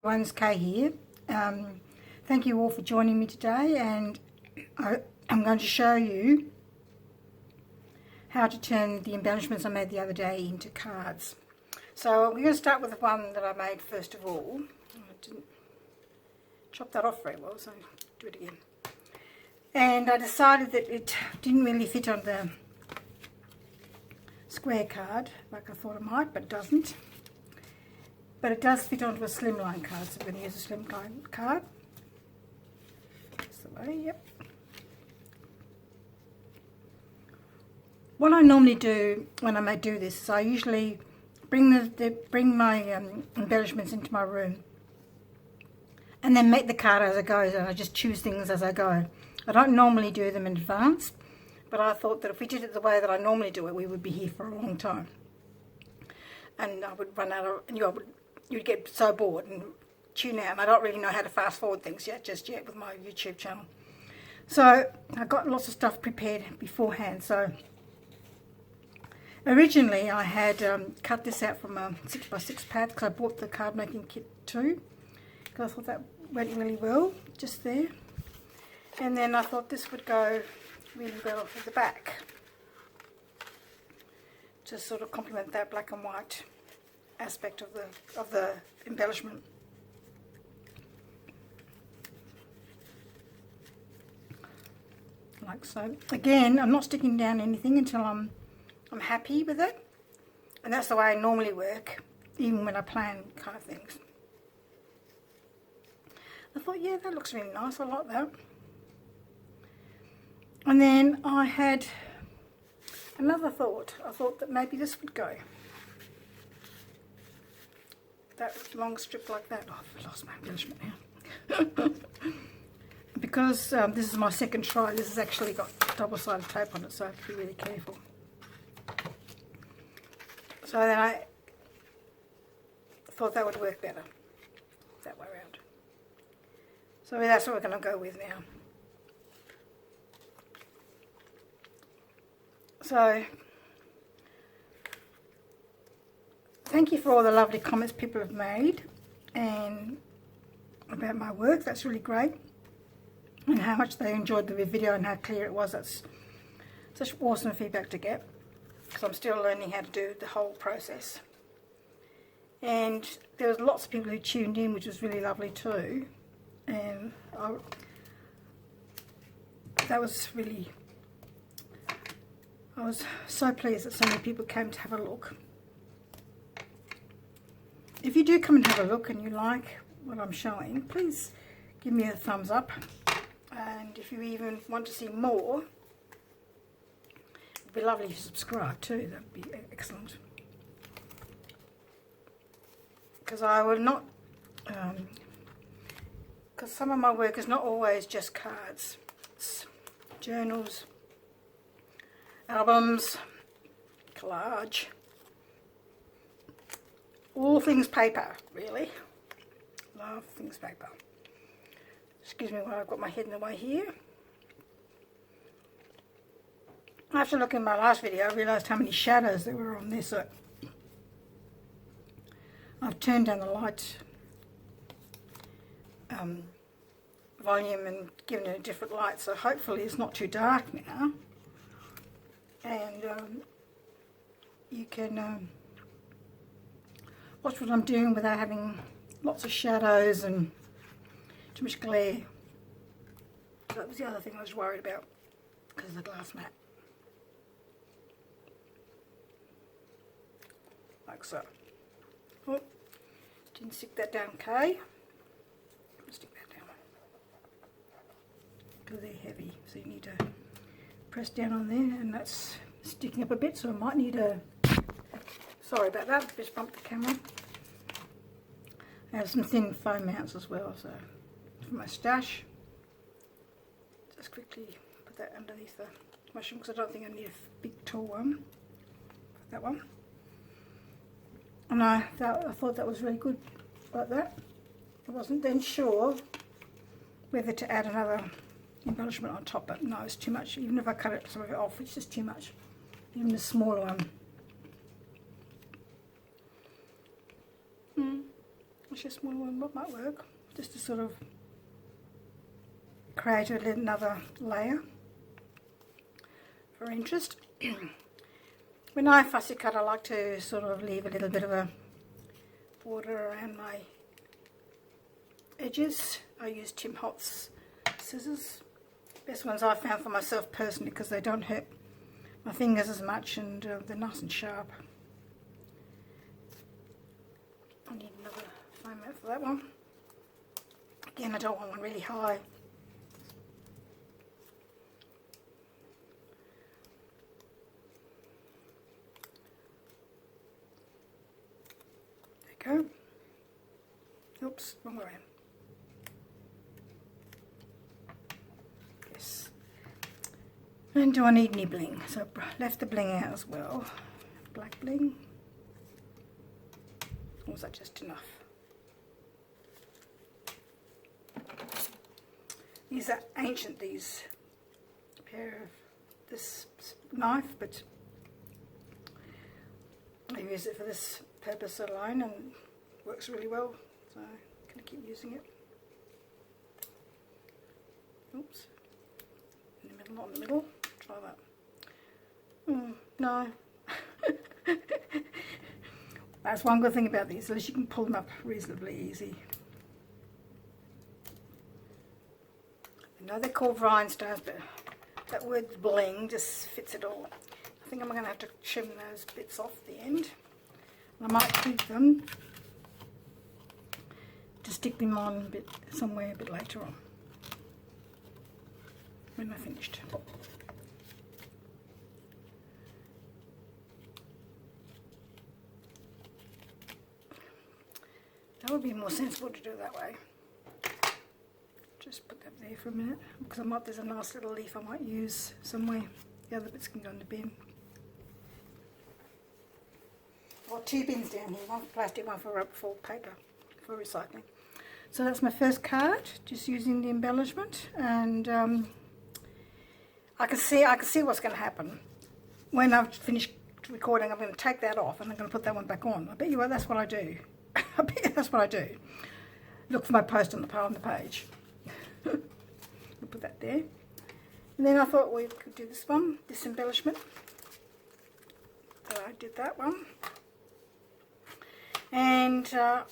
Everyone's Kay here. Thank you all for joining me today, and I'm going to show you how to turn the embellishments I made the other day into cards. So we're going to start with the one that I made first of all. I didn't chop that off very well, so do it again. And I decided that it didn't really fit on the square card like I thought it might, but it doesn't. But it does fit onto a slimline card, so we're going to use a slimline card. That's the way, yep. What I normally do when I do this is I usually bring my embellishments into my room and then make the card as I go, and I just choose things as I go. I don't normally do them in advance, but I thought that if we did it the way that I normally do it, we would be here for a long time. And I would run out of, and you'd get so bored and tune out, and I don't really know how to fast forward things just yet with my YouTube channel. So I got lots of stuff prepared beforehand. So originally I had cut this out from a 6x6 pad, because I bought the card making kit too, because I thought that went really well just there. And then I thought this would go really well for the back, to sort of complement that black and white aspect of the embellishment. Like so. Again, I'm not sticking down anything until I'm happy with it, and that's the way I normally work, even when I plan kind of things. I thought, yeah, that looks really nice. I like that. And then I had another thought. I thought that maybe this would go. That long strip like that. Oh, I've lost my embellishment now. Because this is my second try, this has actually got double-sided tape on it, so I have to be really careful. So then I thought that would work better that way around. So that's what we're going to go with now. So thank you for all the lovely comments people have made and about my work. That's really great, and how much they enjoyed the video and how clear it was. That's such awesome feedback to get, because I'm still learning how to do the whole process. And there was lots of people who tuned in, which was really lovely too, and that was really, I was so pleased that so many people came to have a look. If you do come and have a look and you like what I'm showing, please give me a thumbs up. And if you even want to see more, it'd be lovely if you subscribe too. That'd be excellent. Because I will not, because some of my work is not always just cards. It's journals, albums, collage. All things paper, really. Love things paper. Excuse me while I've got my head in the way here. After looking at my last video, I realised how many shadows there were on this. So I've turned down the light volume and given it a different light, so hopefully it's not too dark now. And you can watch what I'm doing without having lots of shadows and too much glare. That was the other thing I was worried about, because of the glass mat. Like so. Oh, didn't stick that down, okay? Stick that down. Because they're heavy, so you need to press down on there, and that's sticking up a bit, so I might need a, sorry about that, just bumped the camera. I have some thin foam mounts as well, so for my stash. Just quickly put that underneath the mushroom, because I don't think I need a big tall one. That one. And I thought that was really good like that. I wasn't then sure whether to add another embellishment on top, but no, it's too much. Even if I cut some of it off, it's just too much. Even the smaller one. actually a smaller one might work, just to sort of create another layer for interest. When I fussy cut, I like to sort of leave a little bit of a border around my edges. I use Tim Holtz scissors, best ones I've found for myself personally, because they don't hurt my fingers as much, and they're nice and sharp. I need another foam mat for that one. Again, I don't want one really high. There we go. Oops, wrong way around. Yes. And do I need any bling? So I left the bling out as well. Black bling. Or was that just enough? These are ancient, these pair of this knife, but I use it for this purpose alone and works really well, so I'm going to keep using it. Oops, in the middle, not in the middle. Try that. No. That's one good thing about these, at least you can pull them up reasonably easy. I know they're called rhinestones, but that word bling just fits it all. I think I'm going to have to trim those bits off the end. I might keep them to stick them on somewhere a bit later on when they're finished. That would be more sensible to do it that way. Just put that there for a minute, because there's a nice little leaf I might use somewhere. The other bits can go in the bin. I've got two bins down here, one for plastic, one for paper, for recycling. So that's my first card, just using the embellishment, and I can see what's going to happen. When I've finished recording, I'm going to take that off and I'm going to put that one back on. I bet you that's what I do. I bet that's what I do. Look for my post on the page. We'll put that there. And then I thought we could do this one, this embellishment. So I did that one. And I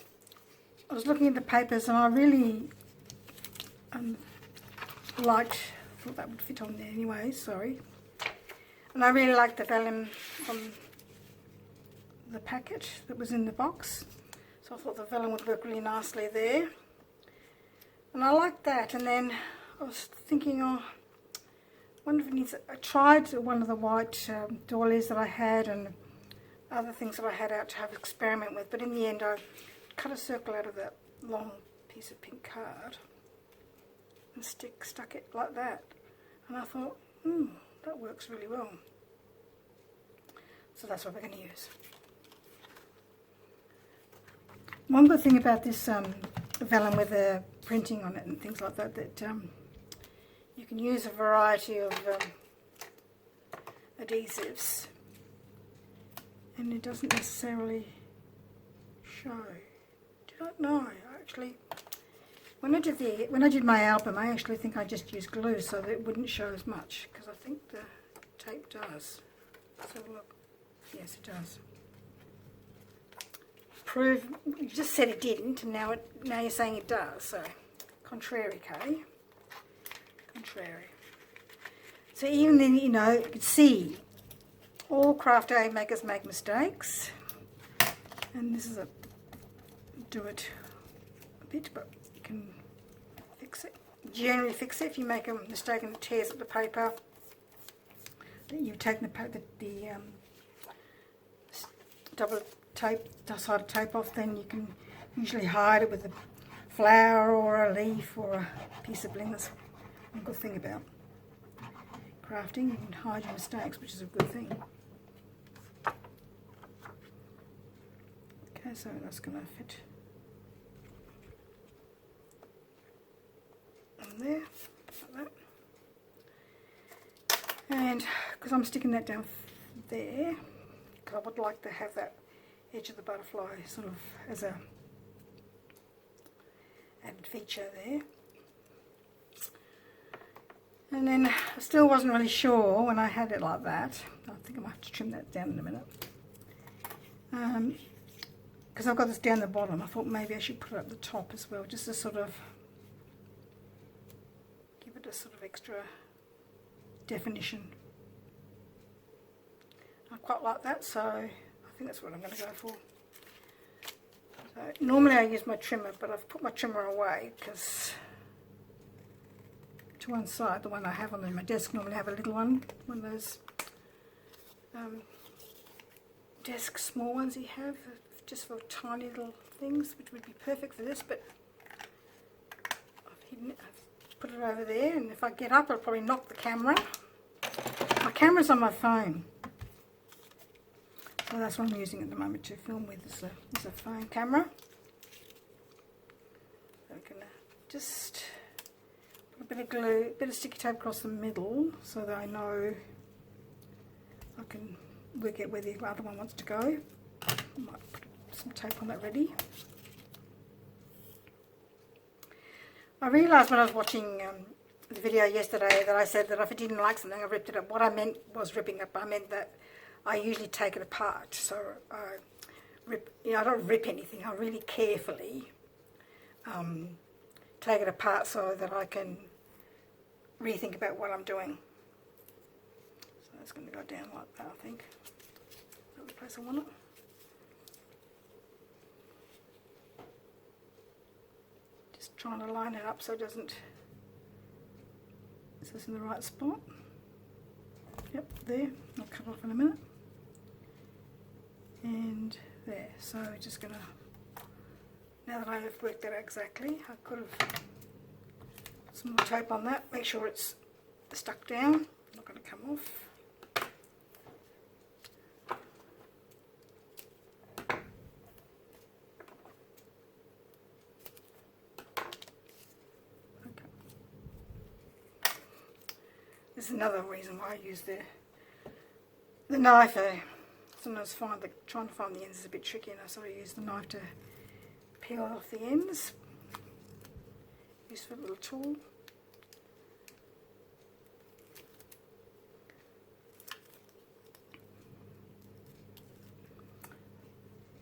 was looking at the papers, and I really thought that would fit on there anyway, sorry. And I really liked the vellum from the packet that was in the box. So I thought the vellum would work really nicely there. And I liked that, and then I was thinking, I wonder if it needs, I tried one of the white doilies that I had and other things that I had out to have an experiment with, but in the end I cut a circle out of that long piece of pink card and stuck it like that, and I thought, that works really well. So that's what we're going to use. One good thing about this vellum with the printing on it and things like that, you can use a variety of adhesives, and it doesn't necessarily show. I don't know, actually. When I did my album, I actually think I just used glue so that it wouldn't show as much, because I think the tape does. Let's have a look. Yes, it does. You just said it didn't, and now you're saying it does. So, contrary, Kay. Contrary. So even then, you could see all craft aid makers make mistakes, and this is do it a bit, but you can fix it. Generally fix it if you make a mistake and it tears up the paper. That you've taken the double-sided tape off, then you can usually hide it with a flower or a leaf or a piece of bling. That's a good thing about crafting. You can hide your mistakes, which is a good thing. Okay, so that's going to fit on there, like that. And because I'm sticking that down there, because I would like to have that edge of the butterfly sort of as a added feature there. And then I still wasn't really sure when I had it like that. I think I might have to trim that down in a minute. Because I've got this down the bottom, I thought maybe I should put it at the top as well, just to sort of give it a sort of extra definition. I quite like that, so I think that's what I'm going to go for. So normally I use my trimmer, but I've put my trimmer away because to one side, the one I have on my desk, normally have a little one of those desk small ones you have, just for tiny little things, which would be perfect for this, but I've put it over there, and if I get up I'll probably knock the camera. My camera's on my phone, so that's what I'm using at the moment to film with, is a phone camera. So I'm going to just put a bit of glue, a bit of sticky tape across the middle so that I know I can work out where the other one wants to go. I might put some tape on that ready. I realised when I was watching the video yesterday that I said that if I didn't like something I ripped it up. What I meant was ripping up, I meant that I usually take it apart. So I don't rip anything, I really carefully take it apart so that I can rethink about what I'm doing. So it's going to go down like that, I think. Is that the place I want it? Just trying to line it up so it doesn't... Is this in the right spot? Yep, there. I'll cut off in a minute. And there. So we're just going to... Now that I've worked that out exactly, I could have put some more tape on that. Make sure it's stuck down. Not going to come off. This is another reason why I use the knife. Sometimes trying to find the ends is a bit tricky, and I sort of use the knife to peel off the ends. Useful little tool.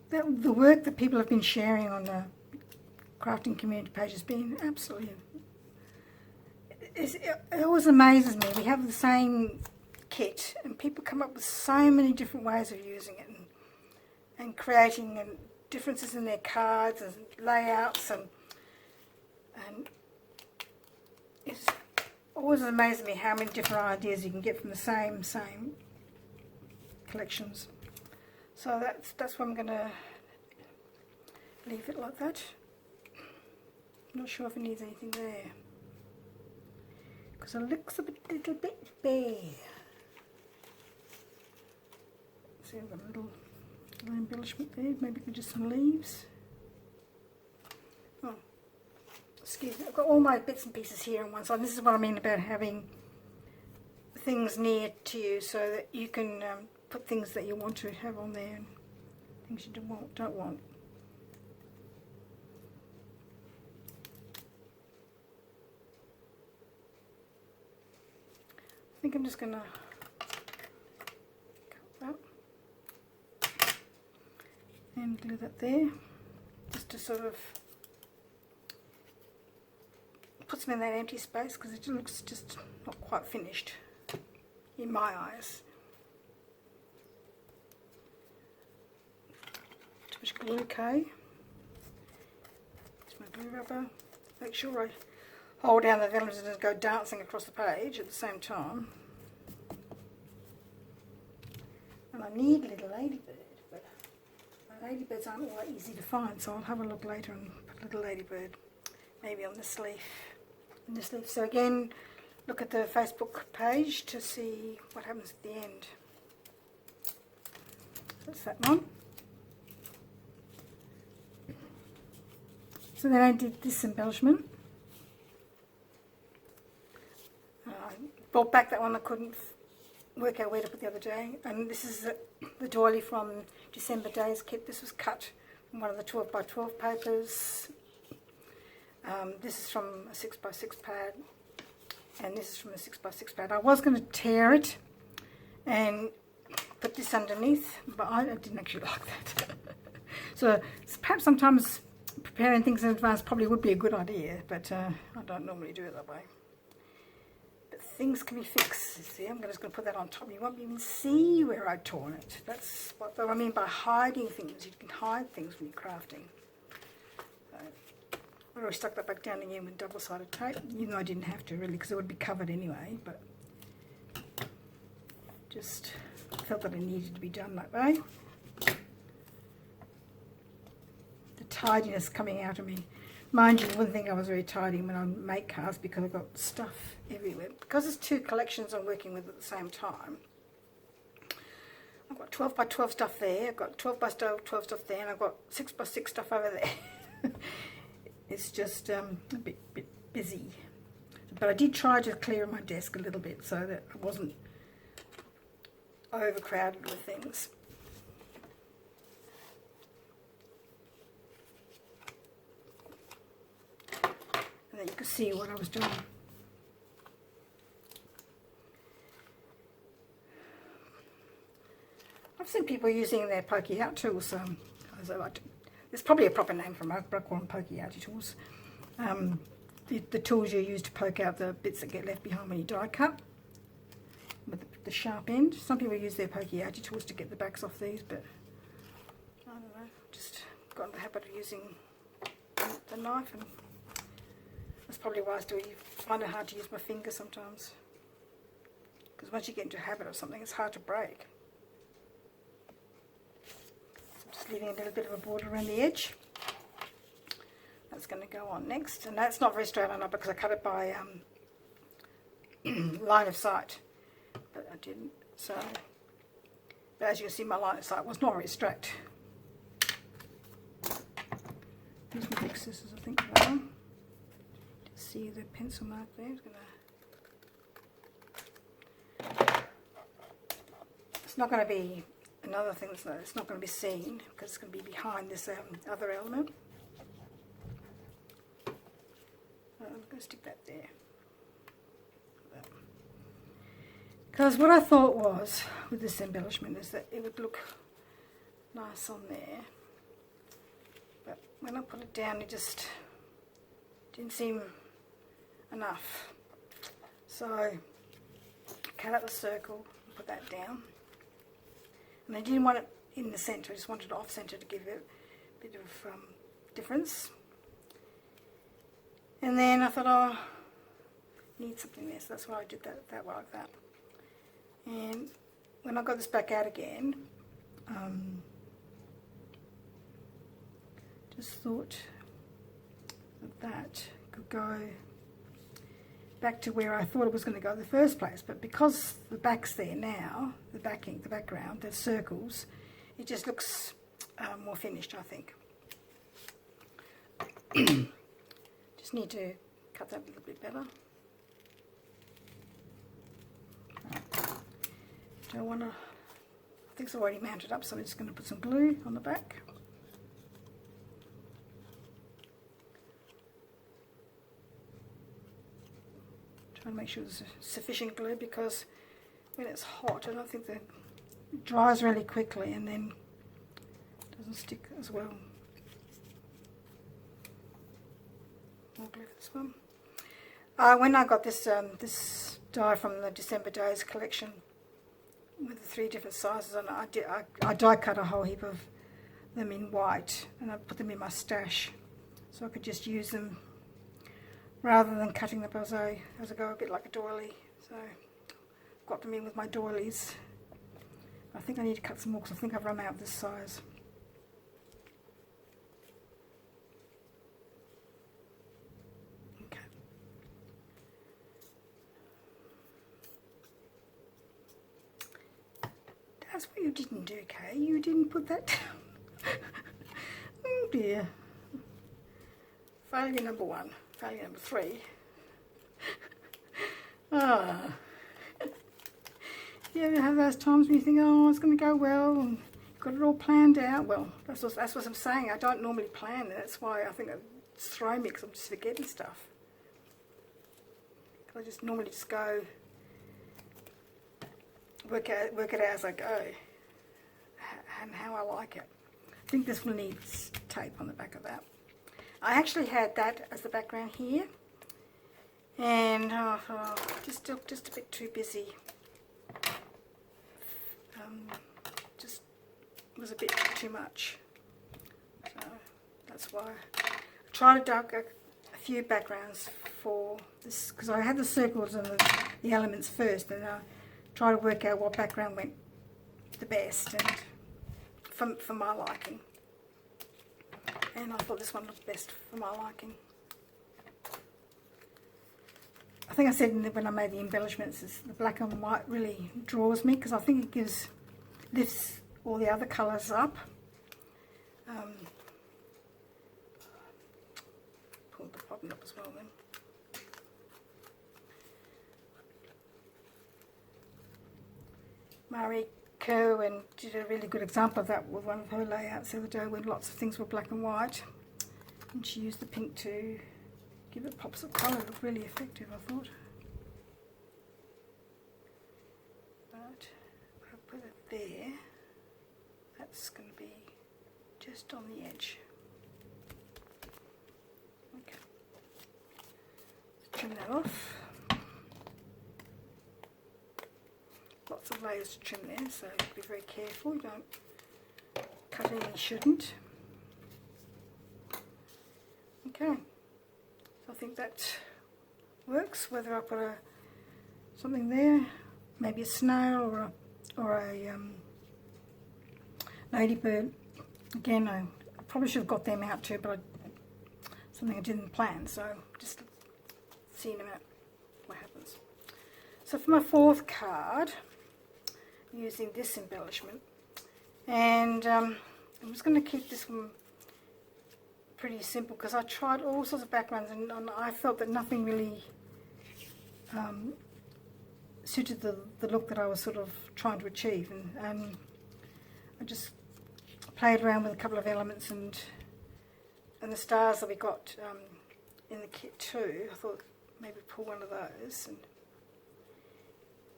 The work that people have been sharing on the crafting community page has been absolutely... It always amazes me. We have the same kit and people come up with so many different ways of using it and creating differences in their cards and layouts, and it's always amazes me how many different ideas you can get from the same collections. So that's why I'm going to leave it like that. I'm not sure if it needs anything there, because it looks a little bit bare. See, I've got a little embellishment there, maybe just some leaves. Oh, excuse me, I've got all my bits and pieces here on one side. This is what I mean about having things near to you so that you can put things that you want to have on there and things you don't want. I think I'm just going to cut that and glue that there, just to sort of put some in that empty space, because it looks just not quite finished in my eyes. Too much glue, okay. Here's my glue rubber. Make sure I hold down the embellishments and go dancing across the page at the same time. And I need a little ladybird, but my ladybirds aren't all that easy to find, so I'll have a look later and put a little ladybird maybe on this leaf. So again, look at the Facebook page to see what happens at the end. That's that one. So then I did this embellishment. I brought back that one I couldn't work out where to put the other day, and this is the doily from December Days kit. This was cut from one of the 12 by 12 papers. This is from a 6x6 pad, and this is from a 6x6 pad. I was going to tear it and put this underneath, but I didn't actually like that. So perhaps sometimes preparing things in advance probably would be a good idea, but I don't normally do it that way. But things can be fixed. See, I'm just going to put that on top. You won't even see where I've torn it. That's what I mean by hiding things. You can hide things when you're crafting. So, I already stuck that back down again with double-sided tape, even though I didn't have to really, because it would be covered anyway, but just felt that it needed to be done that way. The tidiness coming out of me. Mind you, you wouldn't think I was very tidy when I make cards because I've got stuff everywhere. Because there's two collections I'm working with at the same time. I've got 12x12 stuff there, I've got 12x12 stuff there, and I've got 6x6 stuff over there. It's just a bit busy. But I did try to clear my desk a little bit so that I wasn't overcrowded with things. And then you could see what I was doing. I've seen people using their pokey out tools. There's probably a proper name for them, but I call them pokey outy tools. The tools you use to poke out the bits that get left behind when you die cut with the sharp end. Some people use their pokey outy tools to get the backs off these, but I don't know, just got in the habit of using the knife, and that's probably why I still find it hard to use my finger sometimes, because once you get into a habit of something, it's hard to break. So just leaving a little bit of a border around the edge. That's going to go on next, and that's not very straight on because I cut it by line of sight, but I didn't. So, but as you can see, my line of sight was not very straight. These were big scissors, I think, for that one. See the pencil mark there? It's not going to be another thing it's not going to be seen because it's going to be behind this other element. I'm going to stick that there. Because what I thought was with this embellishment is that it would look nice on there, but when I put it down, it just didn't seem enough. So I cut out the circle and put that down, and I didn't want it in the centre, I just wanted it off centre to give it a bit of difference. And then I thought, oh, need something there, so that's why I did that like that. And when I got this back out again, just thought that could go back to where I thought it was going to go in the first place, but because the back's there now, the background, the circles, it just looks more finished, I think. Just need to cut that a little bit better. Don't want to, I think it's already mounted up, so I'm just going to put some glue on the back. Trying to make sure there's sufficient glue, because when it's hot, I don't think that it dries really quickly and then doesn't stick as well. More glue for this one. When I got this this die from the December Days collection with the 3 different sizes on it, I die cut a whole heap of them in white, and I put them in my stash so I could just use them rather than cutting them as I go, a bit like a doily. So I've got them in with my doilies. I think I need to cut some more because I think I've run out of this size. That's what you didn't do, Kay. You didn't put that down. Oh dear. Failure number 1. Failure number 3. You ever have those times when you think, oh, it's going to go well, and you've got it all planned out? Well, that's what I'm saying. I don't normally plan. That's why I think throw me because I'm just forgetting stuff. I just normally just go work it out as I go, and how I like it. I think this one needs tape on the back of that. I actually had that as the background here, and just a bit too busy. Just was a bit too much. So that's why I tried to duck a few backgrounds for this, because I had the circles and the elements first, and I tried to work out what background went the best and for my liking. And I thought this one looked best for my liking. I think I said when I made the embellishments, is the black and white really draws me, because I think it lifts all the other colours up. Pulled the bottom up as well then. Marie Kerwin did a really good example of that with one of her layouts the other day, when lots of things were black and white, and she used the pink to give it pops of colour. It looked really effective, I thought. But if I put it there, that's going to be just on the edge. Okay, let's trim that off. Lots of layers to trim there, so be very careful. You don't cut any you shouldn't. Okay, so I think that works. Whether I put something there, maybe a snail or a ladybird. Again, I probably should have got them out too, but something I didn't plan. So just seeing them out, what happens. So for my fourth card, using this embellishment, and I'm just going to keep this one pretty simple, because I tried all sorts of backgrounds and I felt that nothing really suited the look that I was sort of trying to achieve, and I just played around with a couple of elements and the stars that we got in the kit too. I thought maybe pull one of those,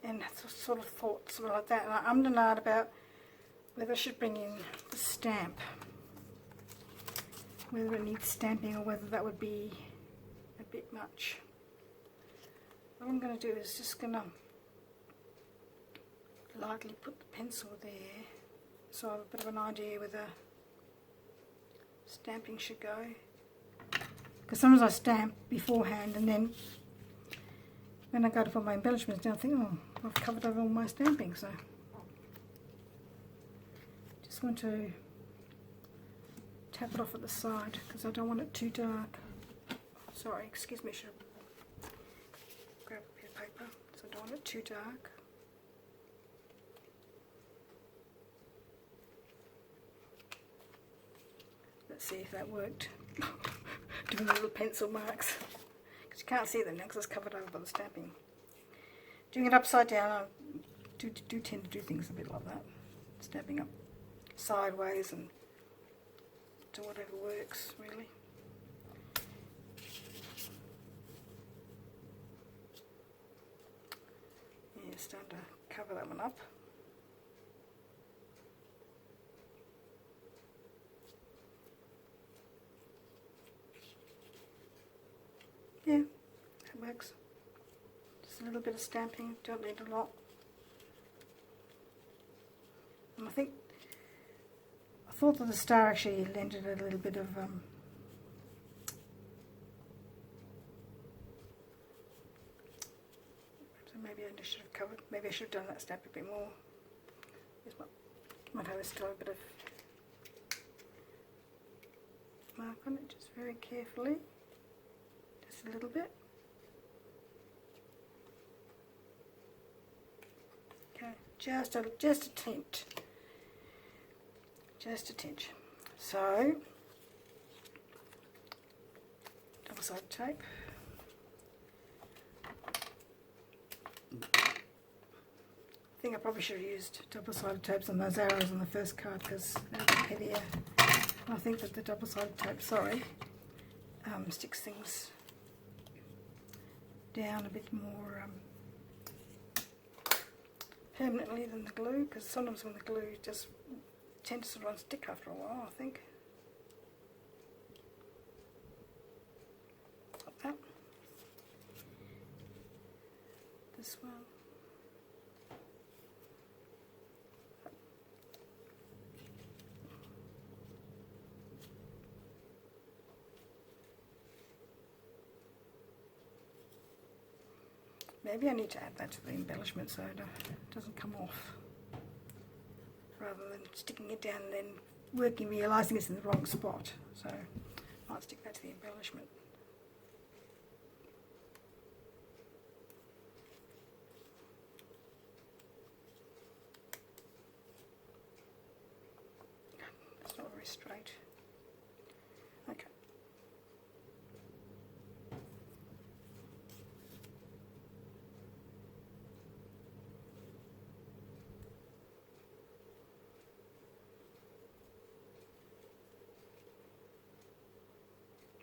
and sort of thought something like that. And I ummed and ahed about whether I should bring in the stamp, whether it needs stamping or whether that would be a bit much. What I'm going to do is just going to lightly put the pencil there, so I have a bit of an idea where the stamping should go. Because sometimes I stamp beforehand, and then when I go to put my embellishments down, I think, oh, I've covered over all my stamping, so just want to tap it off at the side because I don't want it too dark. Sorry, excuse me, I should grab a bit of paper, so I don't want it too dark. Let's see if that worked. Doing the little pencil marks, because you can't see them now because it's covered over by the stamping. Doing it upside down, I do tend to do things a bit like that, stamping up sideways and to whatever works really. Yeah, starting to cover that one up. Yeah, it works. Just a little bit of stamping, don't need a lot. And I thought that the star actually lended a little bit of so maybe I should have covered, maybe I should have done that stamp a bit more. Might have still a bit of mark on it, just very carefully. Just a little bit. Okay, just a tint. Just a tinge. So, double-sided tape. I think I probably should have used double-sided tapes on those arrows on the first card because they're a bit heavier. I think that the double-sided tape, sticks things down a bit more permanently than the glue, because sometimes when the glue just tends to sort of unstick after a while, I think. Like that. This one. Maybe I need to add that to the embellishment so it doesn't come off, rather than sticking it down and then realising it's in the wrong spot. So I might stick that to the embellishment. It's not very straight. Okay.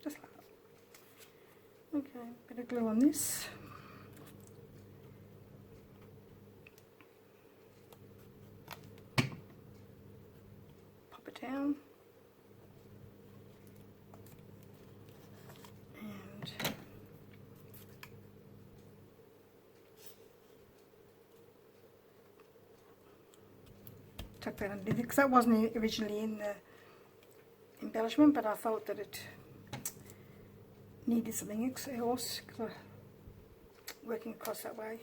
Just like that. Okay, bit of glue on this. Pop it down. And tuck that underneath, because that wasn't originally in the embellishment, but I thought that it needed something else, because I'm working across that way.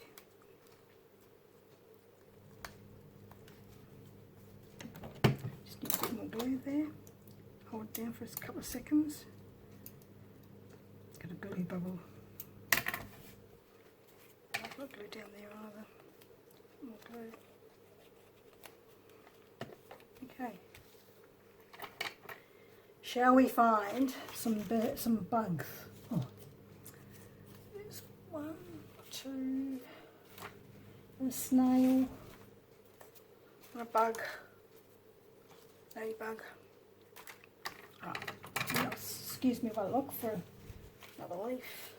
Just need a bit more glue there. Hold it down for a couple of seconds. Got a glue bubble. I've got glue down there either. More glue. Okay. Shall we find some bugs? Oh. There's 1, 2, a snail, a bug, ladybug. Right. Now, excuse me if I look for another leaf,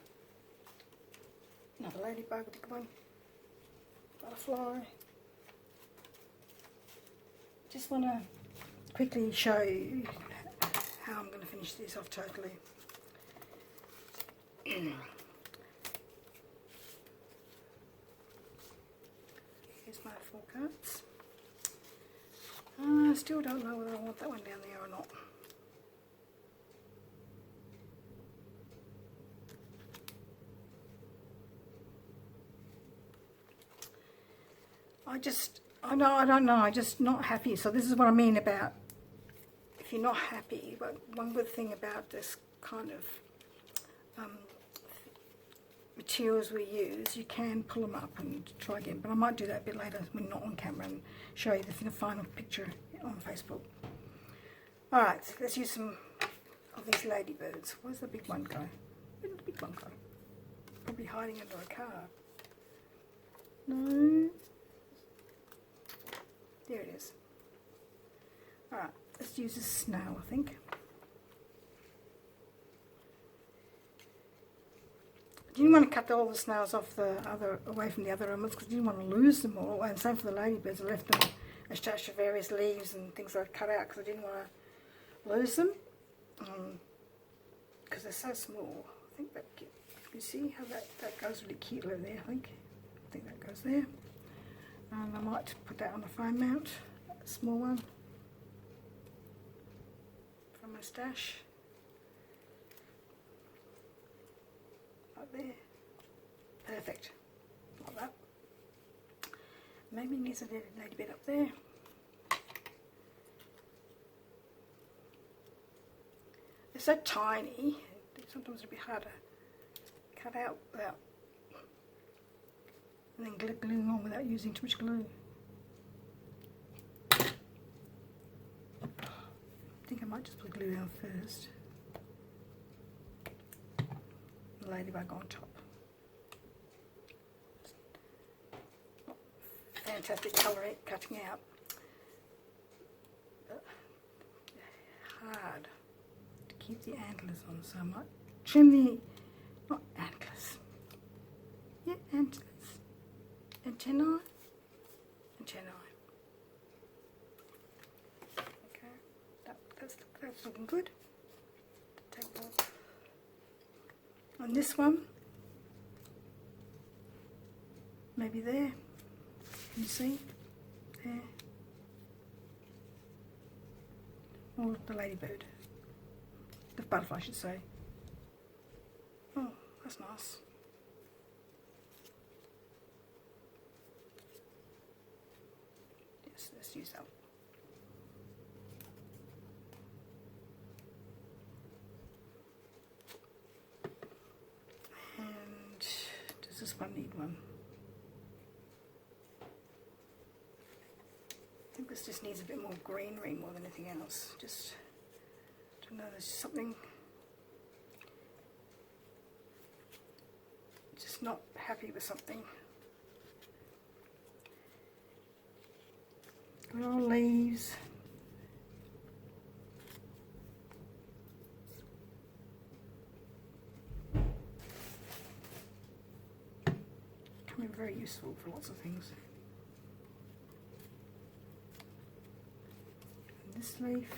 another ladybug, a big one, butterfly. Just want to quickly show you how I'm going to finish this off totally. Here's my 4 cards. I still don't know whether I want that one down there or not. I don't know, I'm just not happy. So this is what I mean about if you're not happy. But one good thing about this kind of materials we use, you can pull them up and try again. But I might do that a bit later when not on camera and show you the final picture on Facebook. Alright, so let's use some of these ladybirds. Where's the big one go? Where did the big one go? Probably hiding under a car. No. There it is. Alright, let's use this snail, I think. I didn't want to cut all the snails off away from the other animals, because I didn't want to lose them all. And same for the ladybirds. I left them a stash of various leaves and things I'd cut out because I didn't want to lose them. Because they're so small. I think that, you see how that goes really cute over there, I think that goes there. And I might put that on a foam mount, a small one, from my stash. Right there. Perfect. Like that. Maybe it needs a little bit up there. They're so tiny, sometimes it'll be hard to cut out without, and then gluing on without using too much glue. I think I might just put the glue down first. The ladybug on top. Fantastic colour cutting out, but hard to keep the antlers on, so I might trim the, not antlers, yeah, antlers, antennae. Okay, that's looking good. On this one, maybe there, can you see, there, or the ladybird, the butterfly I should say. Oh, that's nice. Yes, let's use that. And does this one need one? I think this just needs a bit more greenery more than anything else. Just, I don't know, there's something, just not happy with something. Little leaves. Can be very useful for lots of things. And this leaf.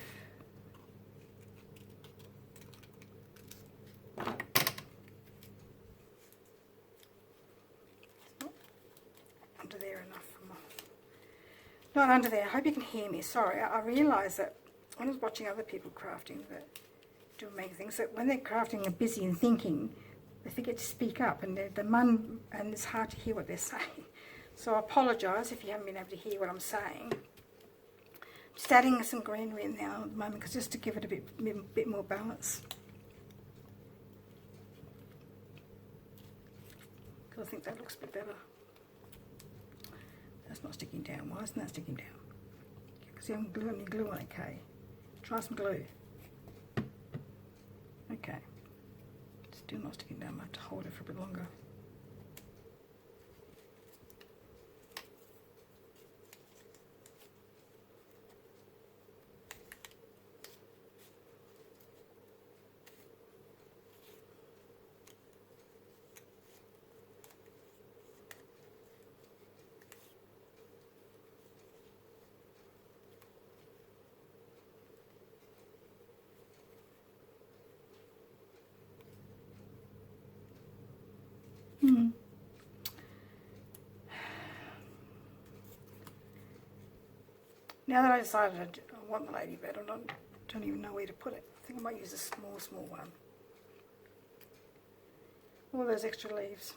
Under there enough for my, not under there. I hope you can hear me. Sorry, I realise that when I was watching other people crafting that do make things, that when they're crafting and busy and thinking, they forget to speak up, and the mum, and it's hard to hear what they're saying. So I apologise if you haven't been able to hear what I'm saying. Just adding some greenery in there at the moment, because just to give it a bit more balance. Because I think that looks a bit better. That's not sticking down. Why isn't that sticking down? Because you haven't glue any glue on it, okay? Try some glue. Okay. Still not sticking down. I have to hold it for a bit longer. Now that I decided I want the ladybird, I don't even know where to put it. I think I might use a small one. All those extra leaves.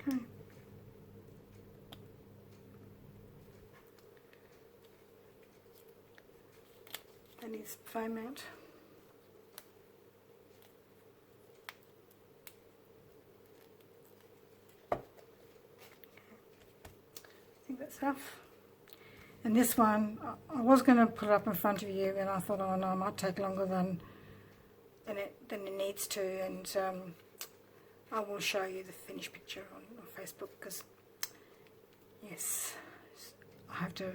Okay. That needs foam out. I think that's enough. And this one, I was going to put it up in front of you, and I thought, oh no, it might take longer than it needs to, and I will show you the finished picture on Facebook, because yes, I have to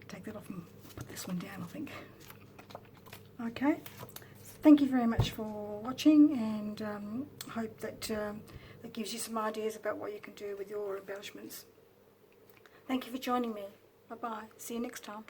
take that off and put this one down, I think. Okay, thank you very much for watching, and hope that that gives you some ideas about what you can do with your embellishments. Thank you for joining me. Bye-bye. See you next time.